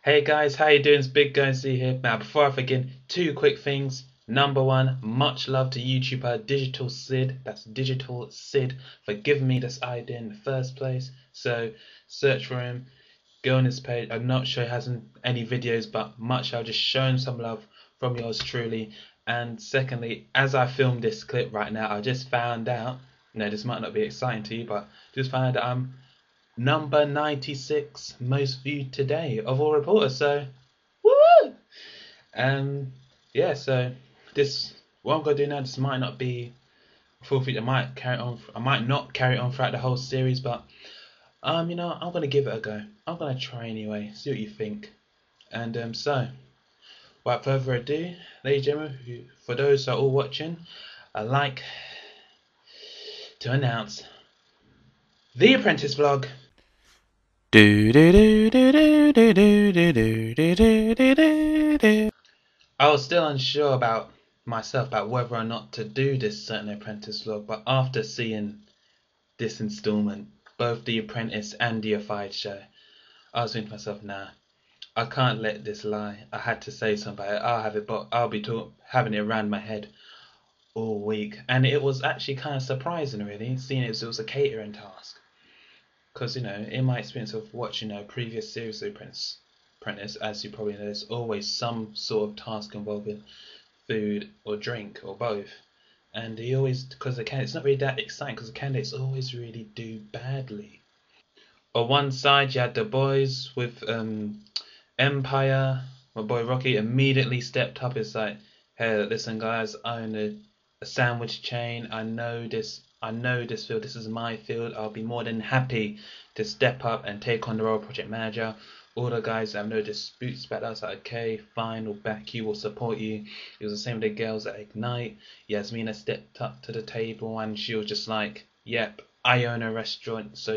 Hey guys, how you doing? It's Big Guy Z here. Now, before I begin, two quick things. Number one, much love to YouTuber DigitalSid. That's DigitalSid for giving me this idea in the first place. So search for him, go on his page. I'm not sure he has any videos, but much I'll just show him some love from yours truly. And secondly, as I film this clip right now, I just found out. This might not be exciting to you, but just found out I'm number 96 most viewed today of all reporters. So, woo! Um, yeah. So this what I'm gonna do now. This might not be full feed. I might carry on. I might not carry on throughout the whole series, but I'm gonna give it a go. I'm gonna try anyway. See what you think. And so, without further ado, ladies and gentlemen, for those who are all watching, I'd like to announce the Apprentice vlog. I was still unsure about myself about whether or not to do this certain Apprentice vlog, but after seeing this installment, both The Apprentice and The Fired Show, I was thinking to myself, nah, I can't let this lie. I had to say something about it. I'll have it, but I'll be having it around my head all week, and it was actually kind of surprising, really, seeing it was a catering task. Because in my experience of watching previous series of Apprentice, as you probably know, there's always some sort of task involving food or drink or both. And he always, because the candidates, it's not really that exciting because the candidates always really do badly. On one side, you had the boys with Empire. My boy Rocky immediately stepped up. It's like, hey, listen, guys, I own a sandwich chain. I know this. I know this field. This is my field. I'll be more than happy to step up and take on the role of project manager. All the guys have no disputes about that. I was like, okay, fine, we'll back you, we'll support you. It was the same with the girls at Ignite. Yasmina stepped up to the table and she was just like, yep, I own a restaurant, so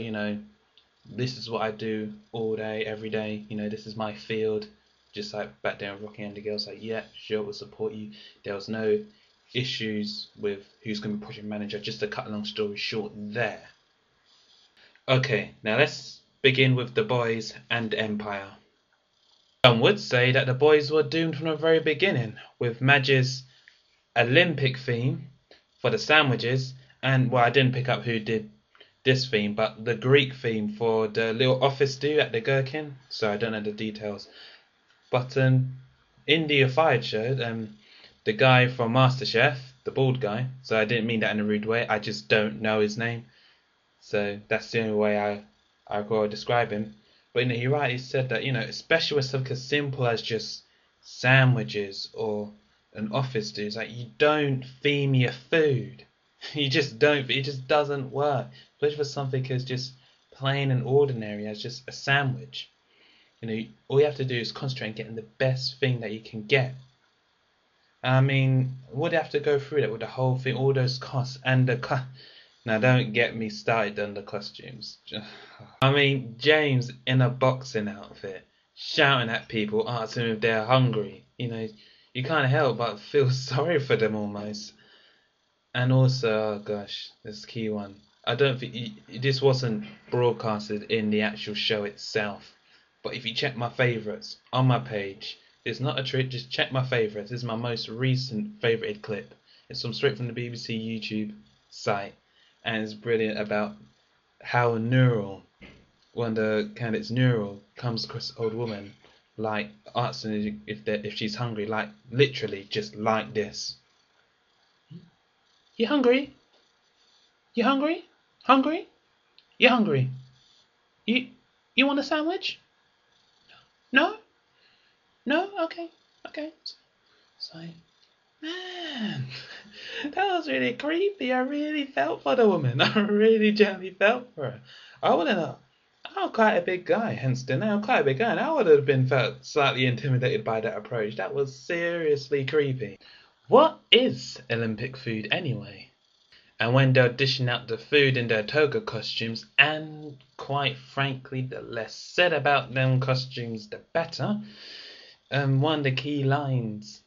this is what I do all day, every day. This is my field. Just like back there, Rocky and the girls like, yeah, sure, we'll support you. There was no issues with who's going to be project manager. Just to cut a long story short there. Okay, now let's begin with the boys and Empire. Some would say that the boys were doomed from the very beginning, with Madge's Olympic theme for the sandwiches, and well, I didn't pick up who did this theme, but the Greek theme for the little office do at the Gherkin. So I don't know the details. But in the Fired Show, the guy from MasterChef, the bald guy. So I didn't mean that in a rude way. I just don't know his name. So that's the only way I could describe him. But he rightly said that especially with something as simple as just sandwiches or an office do, it's like you don't theme your food. You just don't. It just doesn't work. Especially for something as just plain and ordinary as just a sandwich. All you have to do is concentrate on getting the best thing that you can get. I mean, would have to go through that with the whole thing, all those costs and the Now, don't get me started on the costumes. I mean, James in a boxing outfit, shouting at people, asking if they're hungry. You can't help but feel sorry for them almost. And also, oh gosh, this key one. I don't think this wasn't broadcasted in the actual show itself. But if you check my favourites on my page, it's not a trick, just check my favourites. This is my most recent favourited clip. It's straight from the BBC YouTube site. And it's brilliant about how neural, when the candidate's neural comes across an old woman, like asking if she's hungry, like literally just like this. You hungry? You hungry? Hungry? You hungry? You want a sandwich? No? No? Okay. Okay. So, man, that was really creepy. I really felt for the woman. I really gently felt for her. I wouldn't have. I'm quite a big guy, hence the name. I'm quite a big guy, and I would have been felt slightly intimidated by that approach. That was seriously creepy. What is Olympic food anyway? And when they're dishing out the food in their toga costumes, and quite frankly, the less said about them costumes, the better. One of the key lines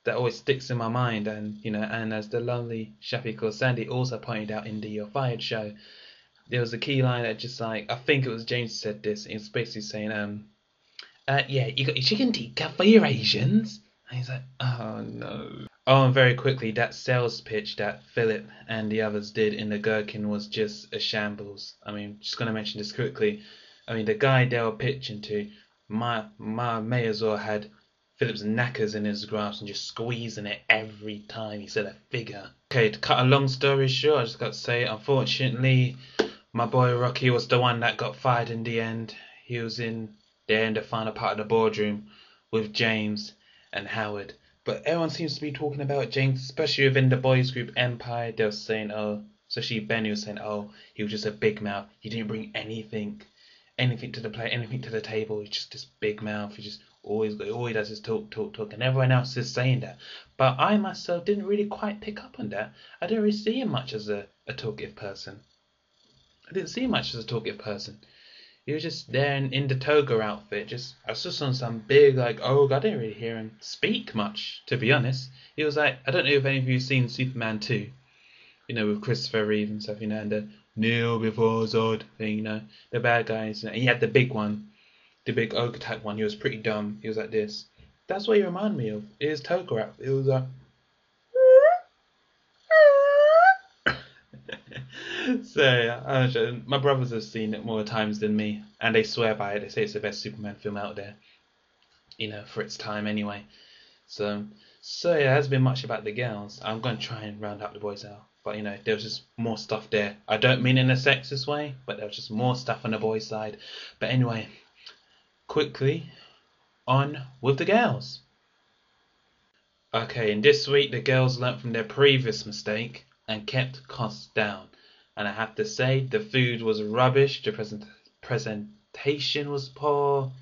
that always sticks in my mind, and as the lovely Shafi called Sandy also pointed out in the You're Fired show, there was a key line that just like, I think it was James said this, it's basically saying, Yeah, you got your chicken tikka for your Asians. And he's like, oh no. Oh, and very quickly, that sales pitch that Philip and the others did in the Gherkin was just a shambles. I mean, just gonna mention this quickly. I mean, the guy they were pitching to, my may as well had Philip's knackers in his grasp and just squeezing it every time he said a figure. Okay, to cut a long story short, I just got to say, unfortunately, my boy Rocky was the one that got fired in the end. He was in there in the final part of the boardroom with James and Howard. But everyone seems to be talking about James, especially within the boys group Empire. They were saying, oh, especially Benny was saying, oh, he was just a big mouth. He didn't bring anything to the play, anything to the table. He's just this big mouth. He just all he does is talk, talk, talk, and everyone else is saying that. But I myself didn't really quite pick up on that. I didn't really see him much as a talkative person. I didn't see him much as a talkative person. He was just there in the toga outfit. I was just on some big like ogre. I didn't really hear him speak much, to be honest. He was like, I don't know if any of you have seen Superman 2, with Christopher Reeve and stuff, and the kneel before Zod thing, the bad guys. And he had the big one, the big ogre type one. He was pretty dumb. He was like this. That's what he reminded me of. His toga outfit. It was like. So yeah, my brothers have seen it more times than me, and they swear by it. They say it's the best Superman film out there, for its time anyway. So yeah, there hasn't been much about the girls. I'm going to try and round up the boys out, but there was just more stuff there. I don't mean in a sexist way, but there was just more stuff on the boys' side. But anyway, quickly on with the girls. Okay, and this week the girls learnt from their previous mistake and kept costs down. And I have to say, the food was rubbish. The presentation was poor.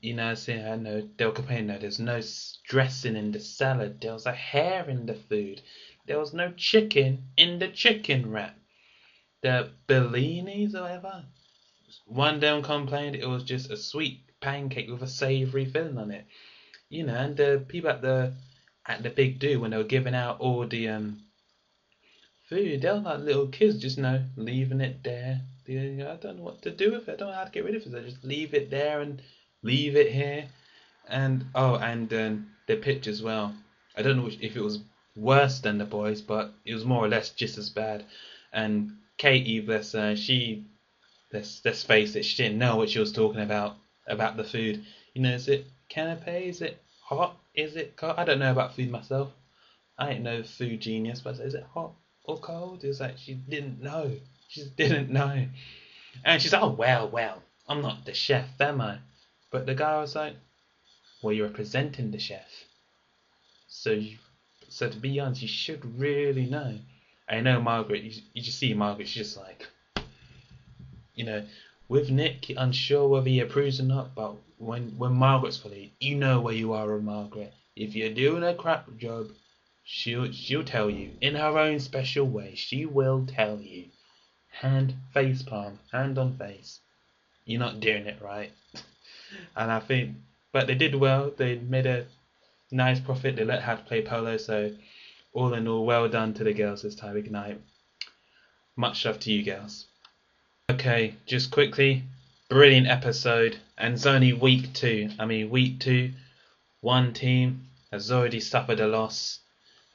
I know they were complaining. No, there's no dressing in the salad. There was a hair in the food. There was no chicken in the chicken wrap. The bellinis or whatever. One of them complained it was just a sweet pancake with a savoury filling on it. And the people at the big do when they were giving out all the food, they were like little kids, just leaving it there. I don't know what to do with it. I don't know how to get rid of it. I just leave it there and leave it here. And the pitch as well. I don't know if it was worse than the boys, but it was more or less just as bad. And Katie, bless her, let's face it, she didn't know what she was talking about the food. Is it canapé? Is it hot? Is it cold? I don't know about food myself. I ain't no food genius, but is it hot or cold? It was like she didn't know. She just didn't know. And she's like, oh, well, I'm not the chef, am I? But the guy was like, well, you're representing the chef. So to be honest, you should really know. I know Margaret, you just see Margaret, she's just like, with Nick, you're unsure whether he approves or not, but when Margaret's fully, you know where you are with Margaret. If you're doing a crap job, she'll tell you in her own special way. She will tell you, face palm, hand on face. You're not doing it right. And I think, but they did well. They made a nice profit. They learned how to play polo. So all in all, well done to the girls this time. Ignite. Much love to you girls. Okay, just quickly, brilliant episode, and it's only week 2. I mean, week 2, one team has already suffered a loss,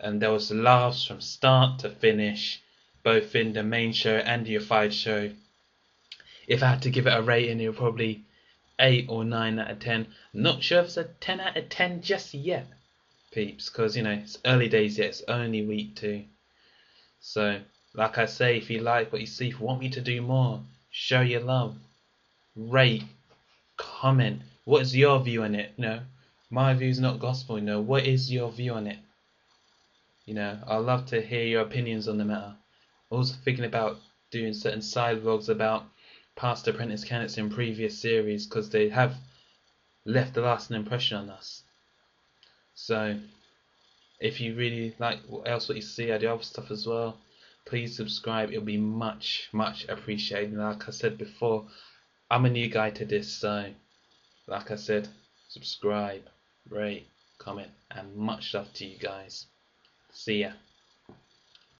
and there was laughs from start to finish, both in the main show and the fight show. If I had to give it a rating, it would probably 8 or 9 out of 10. Not sure if it's a 10 out of 10 just yet, peeps, because it's early days yet. It's only week 2. So, like I say, if you like what you see, if you want me to do more, show your love, rate, comment. What is your view on it? My view is not gospel. What is your view on it? I'd love to hear your opinions on the matter. Also thinking about doing certain side vlogs about past Apprentice candidates in previous series, because they have left a lasting impression on us. So, if you really like what you see, I do other stuff as well. Please subscribe. It'll be much, much appreciated. And like I said before, I'm a new guy to this, so like I said, subscribe, rate, comment, and much love to you guys. See ya.